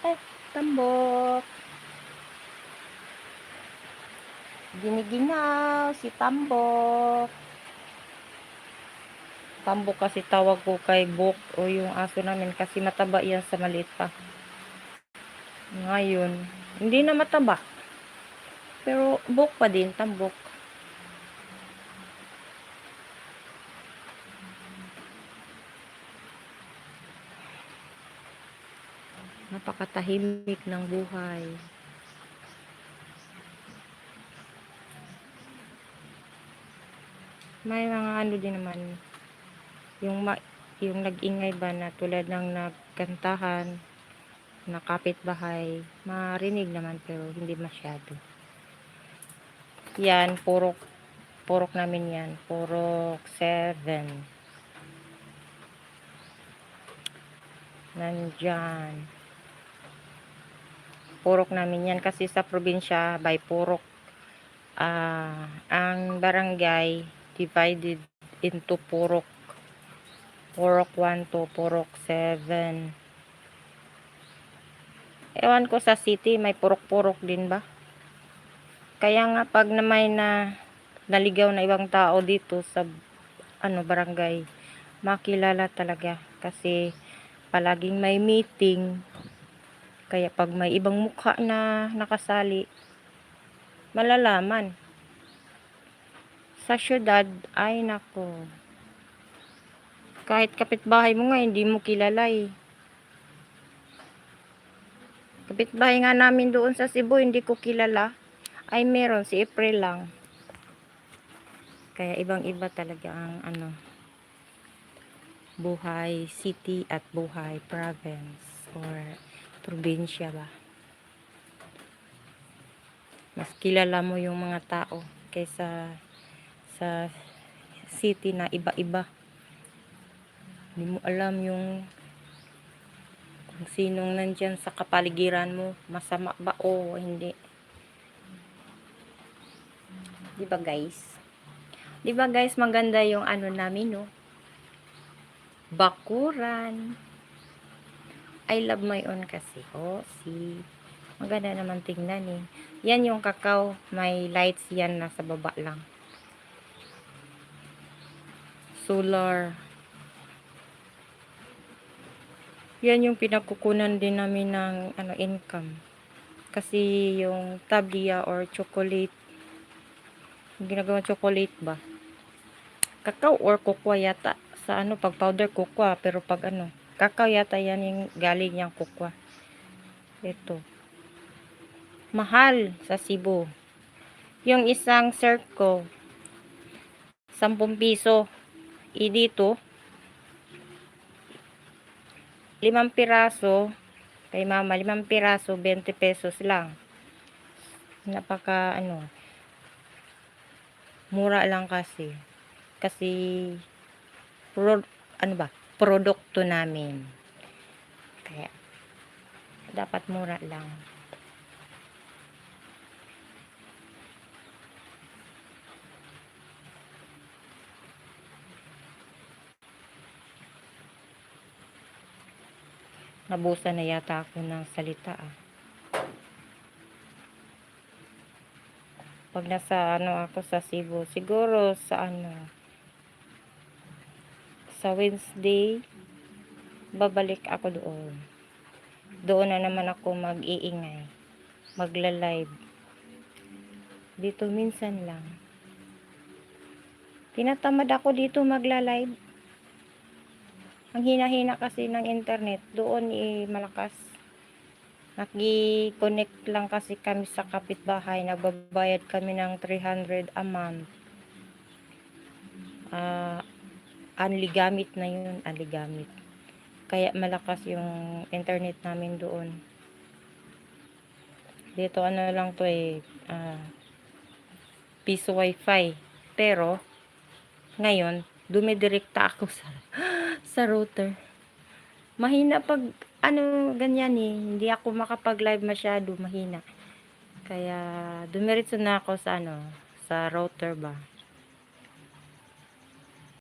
Ay, tambok. Giniginaw si tambok. Tambok kasi tawag ko kay Bok o yung aso namin kasi mataba yan sa maliit pa. Ngayon, hindi na mataba. Pero Bok pa din, tambok. Napakatahimik ng buhay. May mga ano din naman, yung nag-ingay ba na tulad ng nagkantahan, na kapitbahay, marinig naman pero hindi masyado. Yan, purok namin yan, purok 7. Nandyan. Purok namin yan kasi sa probinsya by purok. Ang barangay divided into purok. Purok 1 to purok 7. Ewan ko sa city may purok-purok din ba? Kaya nga pag na may naligaw na ibang tao dito sa barangay, makilala talaga kasi palaging may meeting. Kaya pag may ibang mukha na nakasali, malalaman. Sa syudad, ay nako. Kahit kapitbahay mo nga, hindi mo kilala eh. Kapitbahay nga namin doon sa Cebu, hindi ko kilala. Ay meron, si April lang. Kaya ibang iba talaga ang buhay city at buhay province or probinsya ba. Mas kilala mo yung mga tao kaysa sa city na iba-iba. Hindi mo alam yung kung sinong nandyan sa kapaligiran mo, masama ba o hindi. Diba guys? Diba guys, maganda yung namin no? Bakuran. I love my own kasi. Oh, see. Maganda naman tingnan eh. Yan yung kakao. May lights yan nasa baba lang. Solar. Yan yung pinagkukunan din namin ng income. Kasi yung tablia or chocolate, ginagawa chocolate ba? Kakao or cocoa yata. Sa pag powder cocoa, pero pag kakao yata yan yung galing yung cocoa. Ito. Mahal sa Cebu. Yung isang circle, 10 piso. Dito, 5 piraso, kay mama, 5 piraso, 20 pesos lang. Napaka, mura lang kasi. Kasi, produkto namin. Kaya, dapat mura lang. Nabusan na yata ako ng salita Pag nasa ako sa Cebu, siguro sa sa Wednesday, babalik ako doon. Doon na naman ako mag-iingay. Magla-live. Dito minsan lang. Tinatamad ako dito magla-live. Ang hina-hina kasi ng internet, doon malakas. Naki-connect lang kasi kami sa kapitbahay. Nagbabayad kami ng 300 a month. Unligamit na yun, unligamit. Kaya malakas yung internet namin doon. Dito lang to piso wifi. Pero, ngayon, dumidirekta ako sa router. Mahina pag ganyan hindi ako makapag-live masyado, mahina. Kaya dumiretso na ako sa sa router ba.